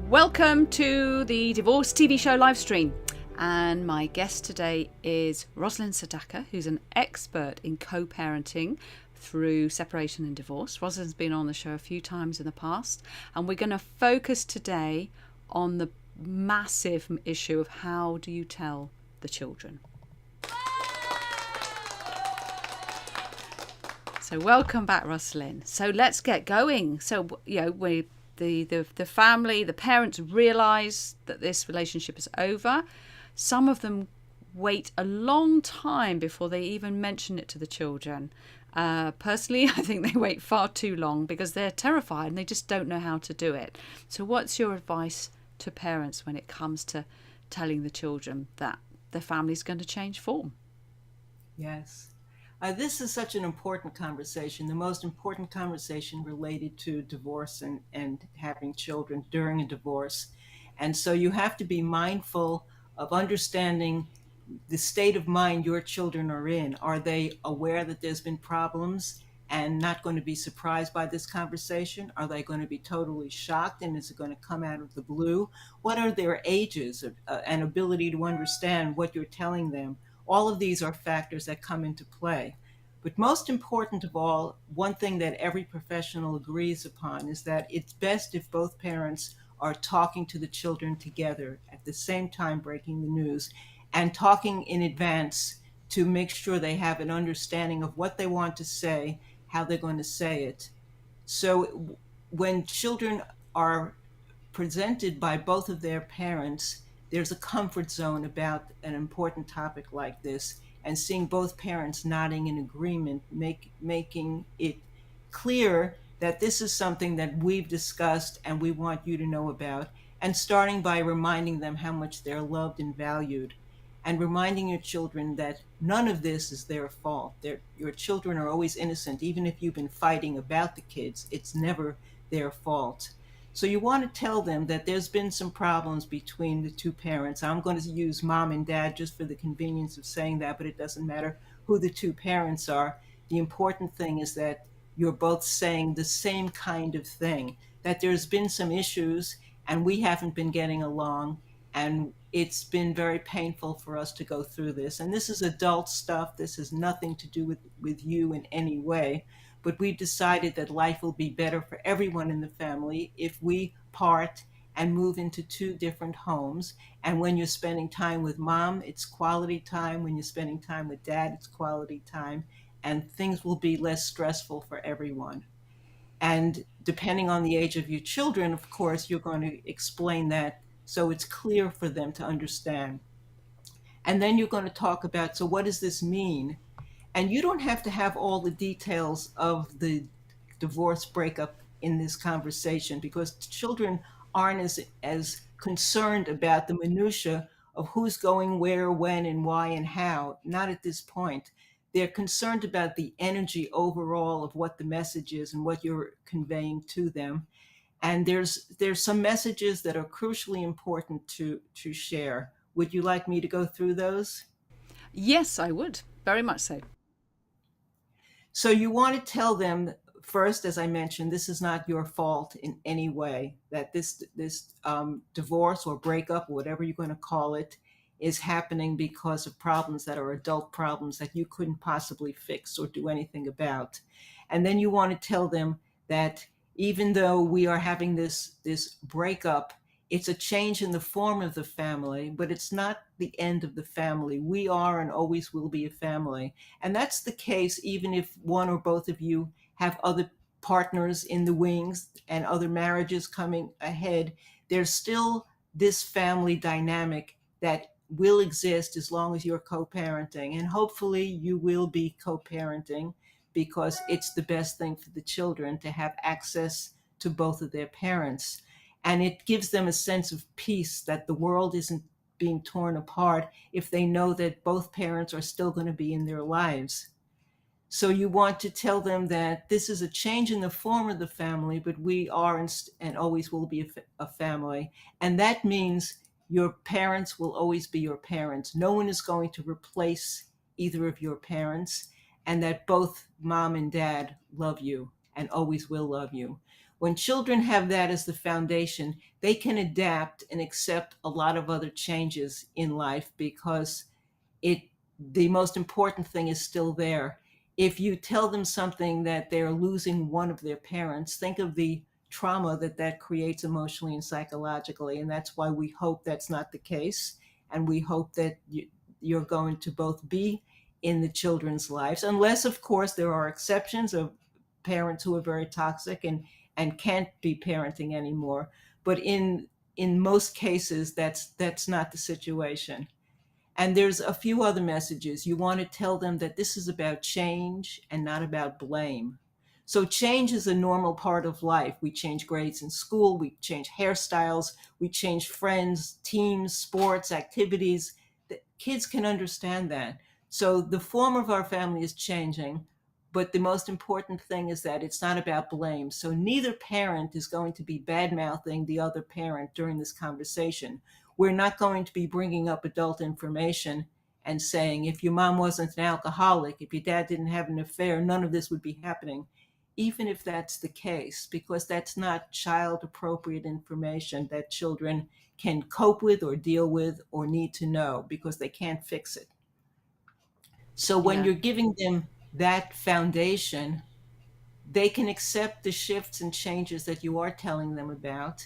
Welcome to the Divorce TV show live stream. And my guest today is Rosalind Sedacca, who's an expert in co-parenting through separation and divorce. Rosalind's been on the show a few times in the past, and we're going to focus today on the massive issue of how do you tell the children. So welcome back, Rosalind. So let's get going. So, the family, the parents realise that this relationship is over. Some of them wait a long time before they even mention it to the children. Personally, I think they wait far too long because they're terrified and they just don't know how to do it. So what's your advice to parents when it comes to telling the children that their family's going to change form? Yes. This is such an important conversation, the most important conversation related to divorce and having children during a divorce. And so you have to be mindful of understanding the state of mind your children are in. Are they aware that there's been problems and not going to be surprised by this conversation? Are they going to be totally shocked and is it going to come out of the blue? What are their ages and ability to understand what you're telling them? All of these are factors that come into play. But most important of all, one thing that every professional agrees upon is that it's best if both parents are talking to the children together at the same time breaking the news and talking in advance to make sure they have an understanding of what they want to say, how they're going to say it. So when children are presented by both of their parents, there's a comfort zone about an important topic like this, and seeing both parents nodding in agreement, making it clear that this is something that we've discussed and we want you to know about, and starting by reminding them how much they're loved and valued, and reminding your children that none of this is their fault. Your children are always innocent. Even if you've been fighting about the kids, it's never their fault. So you want to tell them that there's been some problems between the two parents. I'm going to use mom and dad just for the convenience of saying that, but it doesn't matter who the two parents are. The important thing is that you're both saying the same kind of thing, that there's been some issues and we haven't been getting along, and it's been very painful for us to go through this. And this is adult stuff. This has nothing to do with you in any way. But we've decided that life will be better for everyone in the family if we part and move into two different homes. And when you're spending time with mom, it's quality time. When you're spending time with dad, it's quality time. And things will be less stressful for everyone. And depending on the age of your children, of course, you're going to explain that so it's clear for them to understand. And then you're going to talk about, so what does this mean? And you don't have to have all the details of the divorce breakup in this conversation because children aren't as concerned about the minutia of who's going where, when, and why, and how. Not at this point. They're concerned about the energy overall of what the message is and what you're conveying to them. And there's some messages that are crucially important to share. Would you like me to go through those? Yes, I would. Very much so. So you want to tell them first, as I mentioned, this is not your fault in any way. That this divorce or breakup, or whatever you're going to call it, is happening because of problems that are adult problems that you couldn't possibly fix or do anything about. And then you want to tell them that even though we are having this breakup, it's a change in the form of the family, but it's not the end of the family. We are and always will be a family. And that's the case even if one or both of you have other partners in the wings and other marriages coming ahead. There's still this family dynamic that will exist as long as you're co-parenting. And hopefully you will be co-parenting because it's the best thing for the children to have access to both of their parents. And it gives them a sense of peace that the world isn't being torn apart if they know that both parents are still going to be in their lives. So you want to tell them that this is a change in the form of the family, but we are and always will be a family. And that means your parents will always be your parents. No one is going to replace either of your parents, and that both mom and dad love you and always will love you. When children have that as the foundation, they can adapt and accept a lot of other changes in life because it the most important thing is still there. If you tell them something that they're losing one of their parents, think of the trauma that that creates emotionally and psychologically, and that's why we hope that's not the case, and we hope that you're going to both be in the children's lives, unless of course there are exceptions of parents who are very toxic and can't be parenting anymore. But in most cases that's not the situation. And there's a few other messages. You want to tell them that this is about change and not about blame. So change is a normal part of life. We change grades in school, we change hairstyles, we change friends, teams, sports, activities. The kids can understand that. So the form of our family is changing, but the most important thing is that it's not about blame. So neither parent is going to be bad mouthing the other parent during this conversation. We're not going to be bringing up adult information and saying, if your mom wasn't an alcoholic, if your dad didn't have an affair, none of this would be happening, even if that's the case, because that's not child appropriate information that children can cope with or deal with or need to know because they can't fix it. So when Yeah. you're giving them that foundation, they can accept the shifts and changes that you are telling them about,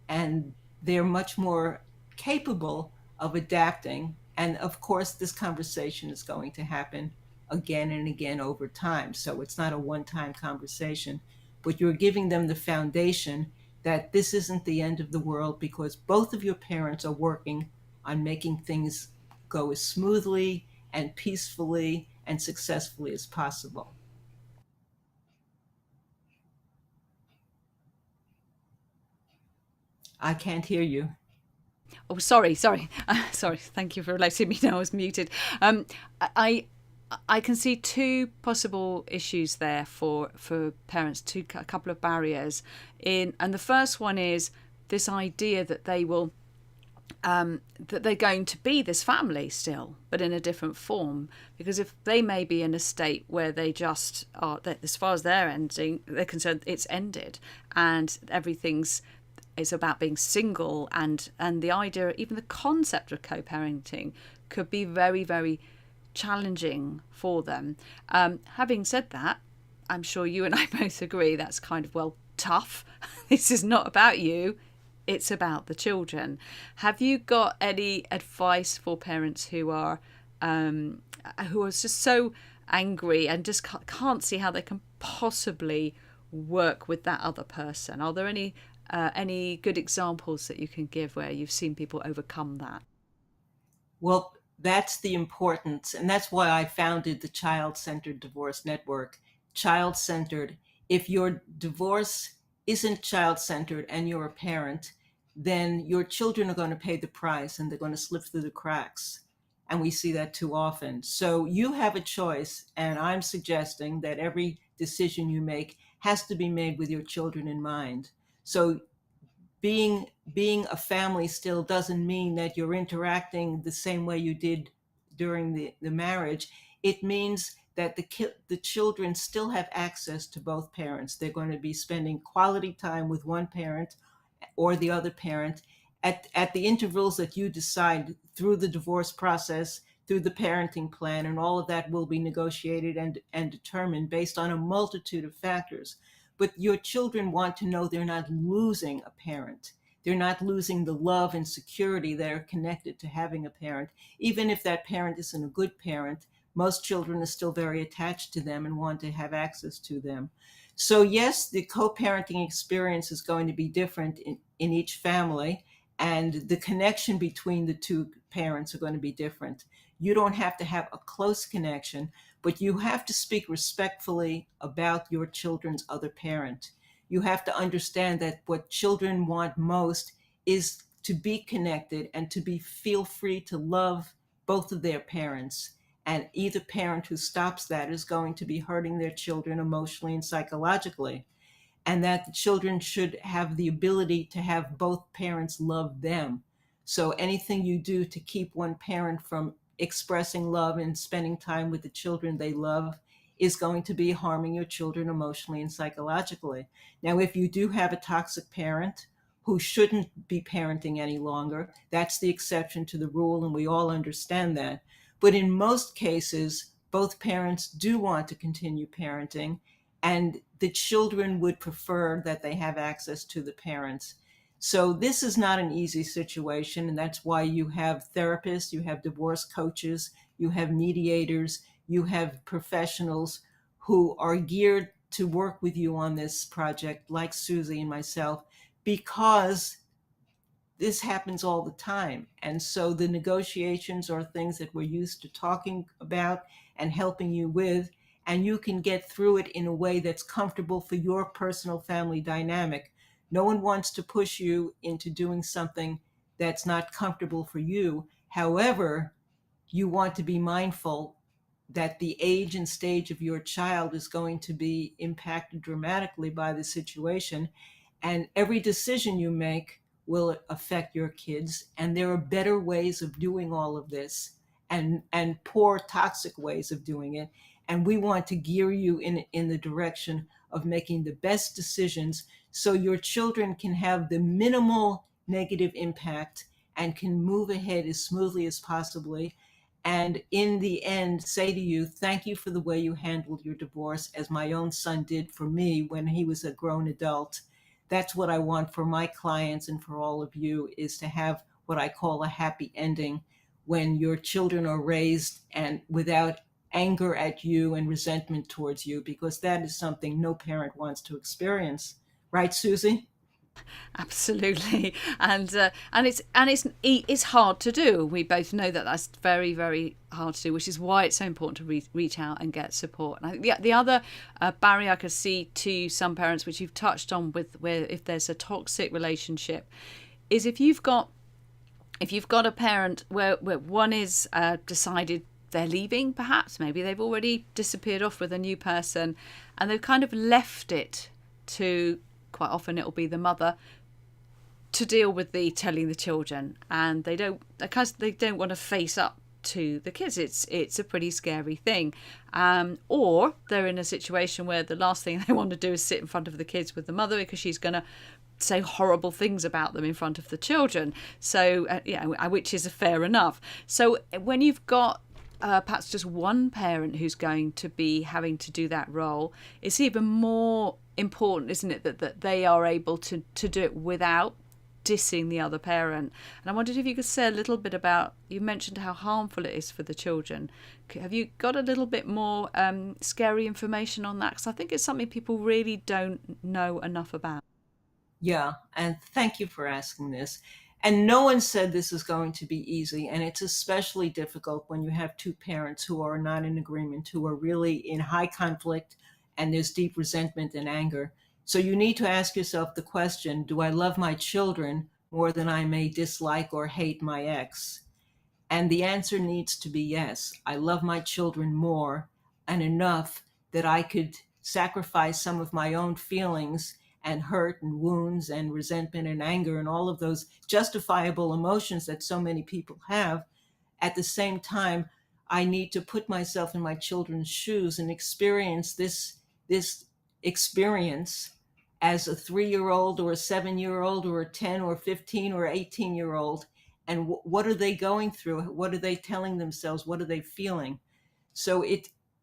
and they're much more capable of adapting. And of course, this conversation is going to happen again and again over time. So it's not a one time conversation, but you're giving them the foundation that this isn't the end of the world because both of your parents are working on making things go as smoothly and peacefully and successfully as possible. I can't hear you. Oh, sorry, sorry, sorry. Thank you for letting me know I was muted. I I can see two possible issues there for parents. A couple of barriers in, and the first one is this idea that they will that they're going to be this family still, but in a different form. Because if they may be in a state where they just are, that as far as they're concerned, it's ended, and everything's it's about being single, and the idea, even the concept of co-parenting, could be very, very challenging for them. Having said that, I'm sure you and I both agree that's kind of, well, tough. This is not about you, it's about the children. Have you got any advice for parents who are just so angry and just can't see how they can possibly work with that other person? Are there any good examples that you can give where you've seen people overcome that? Well, that's the importance, and that's why I founded the Child Centered Divorce Network. Child centered. If your divorce isn't child centered and you're a parent, then your children are going to pay the price and they're going to slip through the cracks. And we see that too often. So you have a choice, and I'm suggesting that every decision you make has to be made with your children in mind. So being a family still doesn't mean that you're interacting the same way you did during the marriage. It means that the children still have access to both parents. They're going to be spending quality time with one parent or the other parent at the intervals that you decide through the divorce process, through the parenting plan, and all of that will be negotiated and determined based on a multitude of factors. But your children want to know they're not losing a parent. They're not losing the love and security that are connected to having a parent. Even if that parent isn't a good parent, most children are still very attached to them and want to have access to them. So, yes, the co parenting experience is going to be different in each family, and the connection between the two parents are going to be different. You don't have to have a close connection, but you have to speak respectfully about your children's other parent. You have to understand that what children want most is to be connected and to be feel free to love both of their parents. And either parent who stops that is going to be hurting their children emotionally and psychologically, and that the children should have the ability to have both parents love them. So anything you do to keep one parent from expressing love and spending time with the children they love is going to be harming your children emotionally and psychologically. Now, if you do have a toxic parent who shouldn't be parenting any longer, that's the exception to the rule, and we all understand that. But in most cases, both parents do want to continue parenting, and the children would prefer that they have access to the parents. So this is not an easy situation, and that's why you have therapists, you have divorce coaches, you have mediators, you have professionals who are geared to work with you on this project, like Susie and myself, because this happens all the time. And so the negotiations are things that we're used to talking about and helping you with, and you can get through it in a way that's comfortable for your personal family dynamic. No one wants to push you into doing something that's not comfortable for you. However, you want to be mindful that the age and stage of your child is going to be impacted dramatically by the situation. And every decision you make will affect your kids. And there are better ways of doing all of this, and poor, toxic ways of doing it. And we want to gear you in the direction of making the best decisions so your children can have the minimal negative impact and can move ahead as smoothly as possibly, and in the end say to you, thank you for the way you handled your divorce, as my own son did for me when he was a grown adult. That's what I want for my clients and for all of you, is to have what I call a happy ending when your children are raised and without anger at you and resentment towards you, because that is something no parent wants to experience. Right, Susie? Absolutely, and it's hard to do. We both know that that's very, very hard to do, which is why it's so important to reach out and get support. And I think the other barrier I could see to some parents, which you've touched on, with where if there's a toxic relationship, is if you've got a parent where one is decided they're leaving, perhaps maybe they've already disappeared off with a new person, and they've kind of left it to, quite often it'll be the mother, to deal with the telling the children, and they don't, because they don't want to face up to the kids. It's a pretty scary thing, or they're in a situation where the last thing they want to do is sit in front of the kids with the mother, because she's going to say horrible things about them in front of the children. So which is fair enough. So when you've got perhaps just one parent who's going to be having to do that role, it's even more important, isn't it, that they are able to do it without dissing the other parent. And I wondered if you could say a little bit about, you mentioned how harmful it is for the children. Have you got a little bit more scary information on that? Because I think it's something people really don't know enough about. Yeah, and thank you for asking this. And no one said this is going to be easy, and it's especially difficult when you have two parents who are not in agreement, who are really in high conflict, and there's deep resentment and anger. So you need to ask yourself the question, do I love my children more than I may dislike or hate my ex? And the answer needs to be yes. I love my children more and enough that I could sacrifice some of my own feelings and hurt and wounds and resentment and anger and all of those justifiable emotions that so many people have. At the same time, I need to put myself in my children's shoes and experience this experience as a 3-year old or a 7-year old or a 10 or 15 or 18-year old. And what are they going through? What are they telling themselves? What are they feeling? So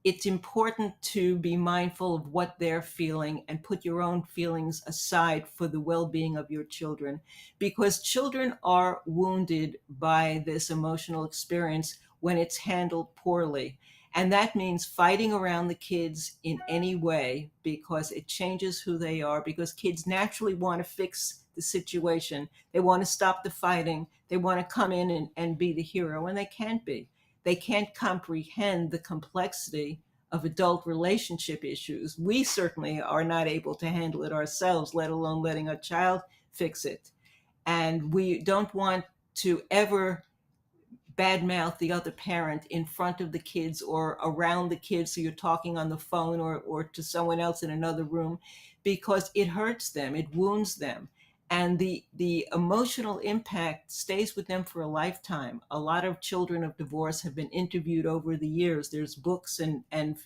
it's important to be mindful of what they're feeling and put your own feelings aside for the well-being of your children, because children are wounded by this emotional experience when it's handled poorly. And that means fighting around the kids in any way, because it changes who they are, because kids naturally want to fix the situation. They want to stop the fighting. They want to come in and be the hero, and they can't be. They can't comprehend the complexity of adult relationship issues. We certainly are not able to handle it ourselves, let alone letting a child fix it. And we don't want to ever badmouth the other parent in front of the kids or around the kids, so you're talking on the phone or to someone else in another room, because it hurts them, it wounds them, and the emotional impact stays with them for a lifetime. A lot of children of divorce have been interviewed over the years. There's books and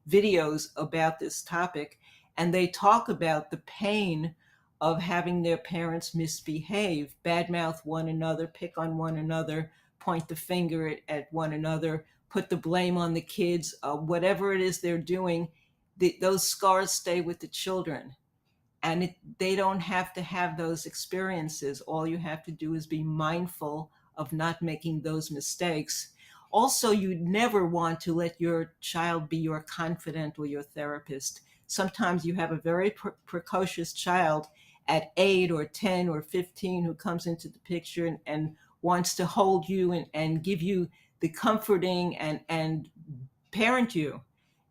videos about this topic, and they talk about the pain of having their parents misbehave, badmouth one another, pick on one another, point the finger at one another, put the blame on the kids, whatever it is they're doing. Those scars stay with the children, and they don't have to have those experiences. All you have to do is be mindful of not making those mistakes. Also, you never want to let your child be your confidant or your therapist. Sometimes you have a very precocious child at 8 or 10 or 15 who comes into the picture and wants to hold you and give you the comforting and parent you.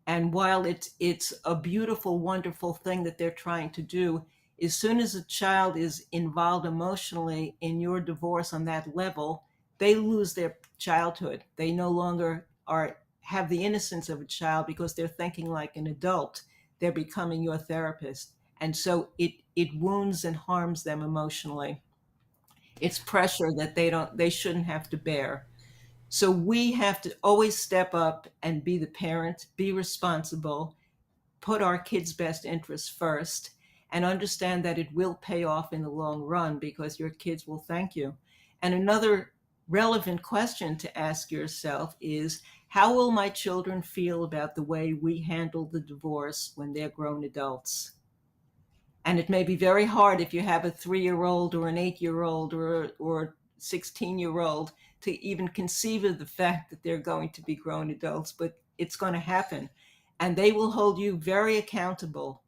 And while it's a beautiful, wonderful thing that they're trying to do, as soon as a child is involved emotionally in your divorce on that level, they lose their childhood. They no longer are have the innocence of a child because they're thinking like an adult. They're becoming your therapist. And so it wounds and harms them emotionally. It's pressure that they shouldn't have to bear. So we have to always step up and be the parent, be responsible, put our kids' best interests first, and understand that it will pay off in the long run because your kids will thank you. And another relevant question to ask yourself is, how will my children feel about the way we handle the divorce when they're grown adults? And it may be very hard if you have a 3-year-old or an 8-year-old or 16-year-old to even conceive of the fact that they're going to be grown adults, but it's going to happen. And they will hold you very accountable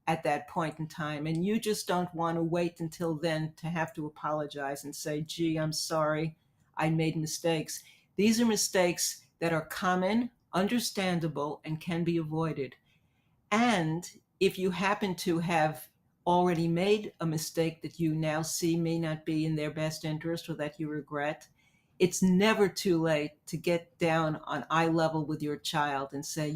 at that point in time. And you just don't want to wait until then to have to apologize and say, gee, I'm sorry, I made mistakes. These are mistakes that are common, understandable, and can be avoided. And if you happen to have already made a mistake that you now see may not be in their best interest or that you regret, it's never too late to get down on eye level with your child and say,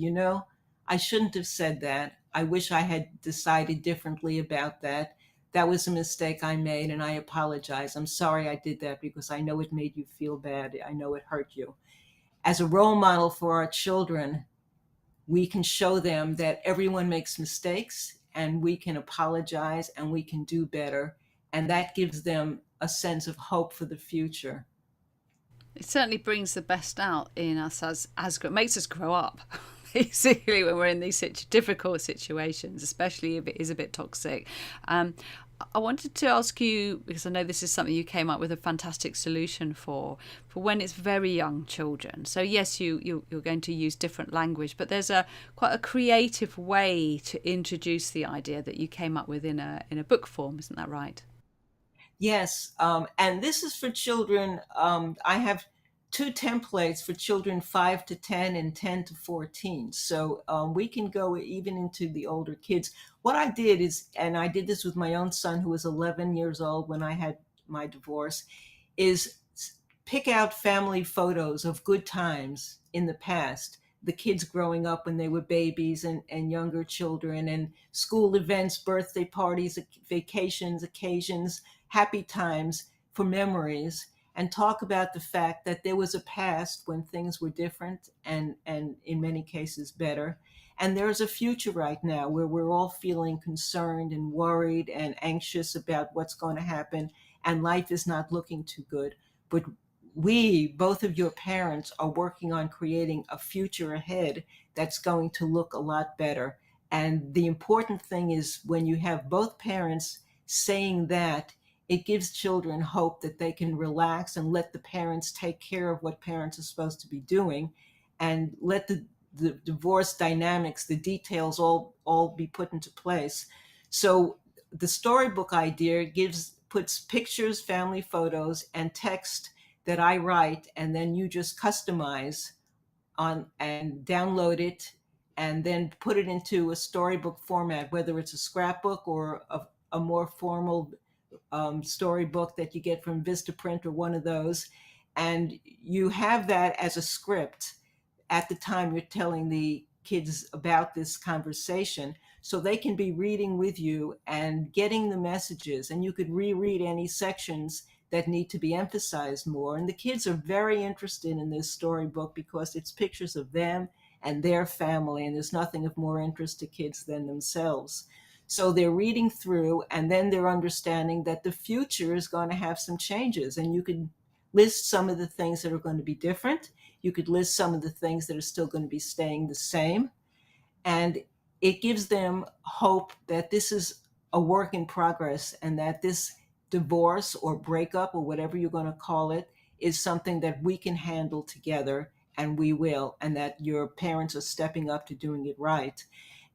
I shouldn't have said that. I wish I had decided differently about that. That was a mistake I made, and I apologize. I'm sorry I did that because I know it made you feel bad. I know it hurt you. As a role model for our children, we can show them that everyone makes mistakes and we can apologize and we can do better. And that gives them a sense of hope for the future. It certainly brings the best out in us as makes us grow up. Basically, when we're in these difficult situations, especially if it is a bit toxic. I wanted to ask you, because I know this is something you came up with a fantastic solution for when it's very young children. So yes, you're going to use different language, but there's quite a creative way to introduce the idea that you came up with in a book form, isn't that right? Yes, and this is for children. I have two templates for children 5 to 10 and 10 to 14. So we can go even into the older kids. What I did is, and I did this with my own son who was 11 years old when I had my divorce, is pick out family photos of good times in the past. The kids growing up when they were babies and younger children, and school events, birthday parties, vacations, occasions, happy times for memories, and talk about the fact that there was a past when things were different and in many cases better. And there's a future right now where we're all feeling concerned and worried and anxious about what's going to happen, and life is not looking too good. But we, both of your parents, are working on creating a future ahead that's going to look a lot better. And the important thing is when you have both parents saying that, it gives children hope that they can relax and let the parents take care of what parents are supposed to be doing, and let the divorce dynamics, the details all be put into place. So the storybook idea puts pictures, family photos, and text that I write, and then you just customize on and download it and then put it into a storybook format, whether it's a scrapbook or a more formal storybook that you get from Vistaprint or one of those. And you have that as a script at the time you're telling the kids about this conversation, so they can be reading with you and getting the messages, and you could reread any sections that need to be emphasized more. And the kids are very interested in this storybook because it's pictures of them and their family, and there's nothing of more interest to kids than themselves. So they're reading through, and then they're understanding that the future is going to have some changes, and you could list some of the things that are going to be different. You could list some of the things that are still going to be staying the same. And it gives them hope that this is a work in progress, and that this divorce or breakup or whatever you're going to call it is something that we can handle together, and we will, and that your parents are stepping up to doing it right.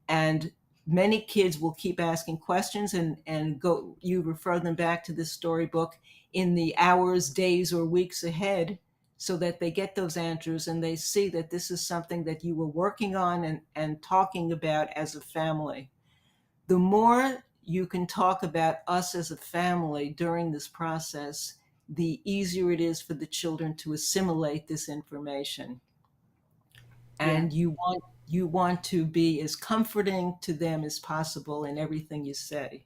And many kids will keep asking questions, and go, you refer them back to this storybook in the hours, days, or weeks ahead, so that they get those answers and they see that this is something that you were working on and talking about as a family. The more you can talk about us as a family during this process, the easier it is for the children to assimilate this information. Yeah. And you want to be as comforting to them as possible in everything you say.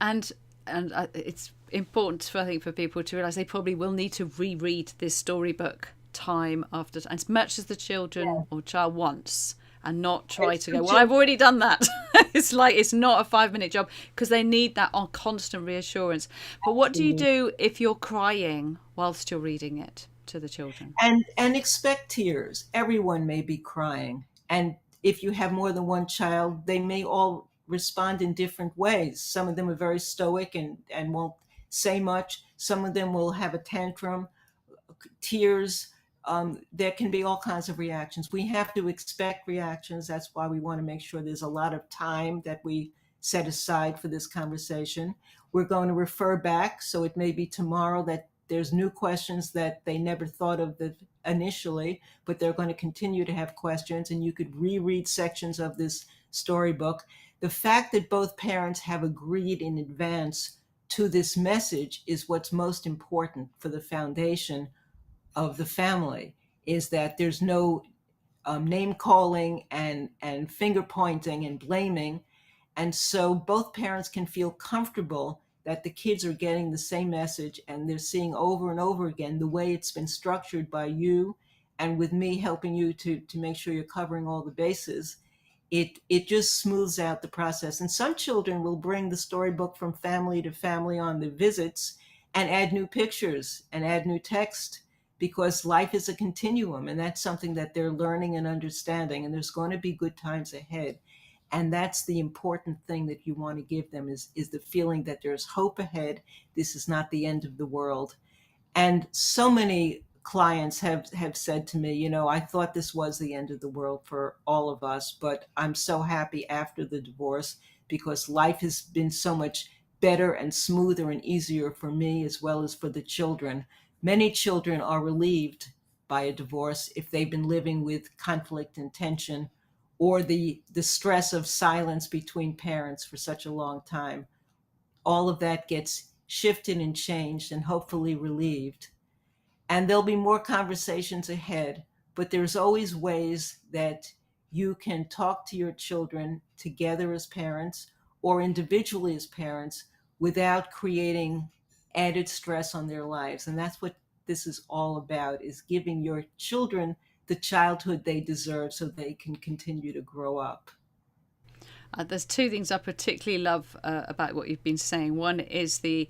And it's important for, I think, for people to realize they probably will need to reread this storybook time after, as much as the children Yeah. or child wants, and not try It's to the go, well, I've children. already done that. It's like, it's not a 5 minute job, because they need that on constant reassurance. But what do you do if you're crying whilst you're reading it to the children? And expect tears. Everyone may be crying, and if you have more than one child, they may all respond in different ways. Some of them are very stoic and won't say much. Some of them will have a tantrum, tears. There can be all kinds of reactions. We have to expect reactions. That's why we want to make sure there's a lot of time that we set aside for this conversation. We're going to refer back, so it may be tomorrow that there's new questions that they never thought of initially, but they're going to continue to have questions, and you could reread sections of this storybook. The fact that both parents have agreed in advance to this message is what's most important for the foundation of the family, is that there's no name calling and finger pointing and blaming. And so both parents can feel comfortable that the kids are getting the same message, and they're seeing over and over again the way it's been structured by you, and with me helping you to make sure you're covering all the bases. It just smooths out the process. And some children will bring the storybook from family to family on the visits, and add new pictures and add new text, because life is a continuum, and that's something that they're learning and understanding, and there's going to be good times ahead. And that's the important thing that you want to give them, is the feeling that there's hope ahead. This is not the end of the world. And so many clients have said to me, I thought this was the end of the world for all of us, but I'm so happy after the divorce, because life has been so much better and smoother and easier for me as well as for the children. Many children are relieved by a divorce if they've been living with conflict and tension, or the stress of silence between parents for such a long time. All of that gets shifted and changed and hopefully relieved. And there'll be more conversations ahead, but there's always ways that you can talk to your children together as parents, or individually as parents, without creating added stress on their lives. And that's what this is all about, is giving your children the childhood they deserve so they can continue to grow up. There's two things I particularly love about what you've been saying. One is we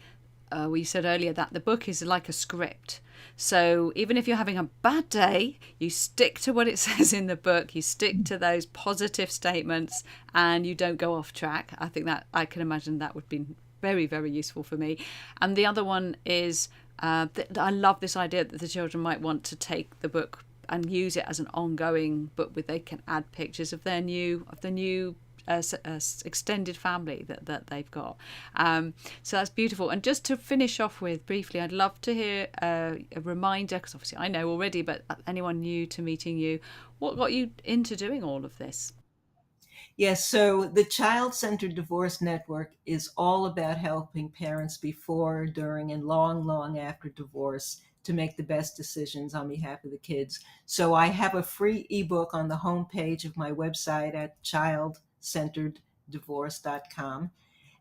said earlier that the book is like a script. So even if you're having a bad day, you stick to what it says in the book, you stick to those positive statements, and you don't go off track. I think that, I can imagine that would be very, very useful for me. And the other one is that I love this idea that the children might want to take the book and use it as an ongoing book, where they can add pictures of the new extended family that they've got. So that's beautiful. And just to finish off with briefly, I'd love to hear a reminder, because obviously I know already, but anyone new to meeting you, what got you into doing all of this? Yes, so the Child Centered Divorce Network is all about helping parents before, during, and long, long after divorce to make the best decisions on behalf of the kids. So I have a free ebook on the homepage of my website at childcentereddivorce.com,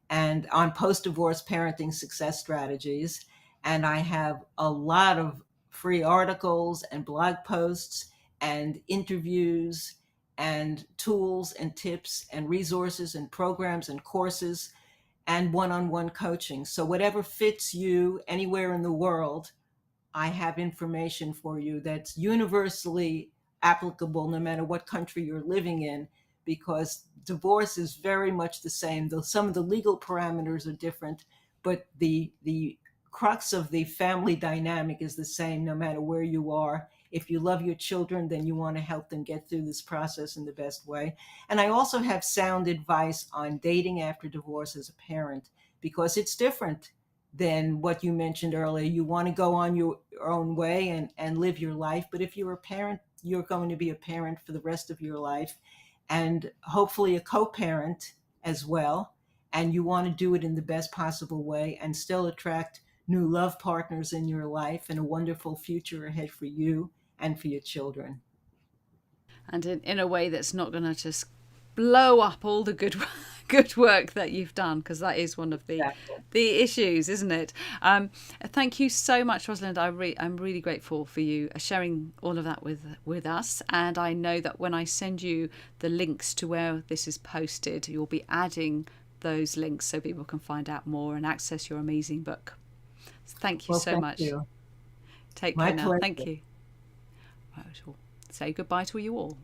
and on post-divorce parenting success strategies. And I have a lot of free articles and blog posts and interviews and tools and tips and resources and programs and courses and one-on-one coaching. So whatever fits you anywhere in the world, I have information for you that's universally applicable no matter what country you're living in, because divorce is very much the same, though some of the legal parameters are different, but the crux of the family dynamic is the same no matter where you are. If you love your children, then you want to help them get through this process in the best way. And I also have sound advice on dating after divorce as a parent, because it's different than what you mentioned earlier. You want to go on your own way and live your life. But if you're a parent, you're going to be a parent for the rest of your life, and hopefully a co parent as well. And you want to do it in the best possible way and still attract new love partners in your life and a wonderful future ahead for you and for your children. And in a way that's not going to just blow up all the good good work that you've done, because that is one of Exactly. the issues, isn't it? Thank you so much, Rosalind. I'm really grateful for you sharing all of that with us. And I know that when I send you the links to where this is posted, you'll be adding those links so people can find out more and access your amazing book. Thank you Well, so thank much. you. Take My care now. Thank pleasure. you. Right, we'll say goodbye to you all.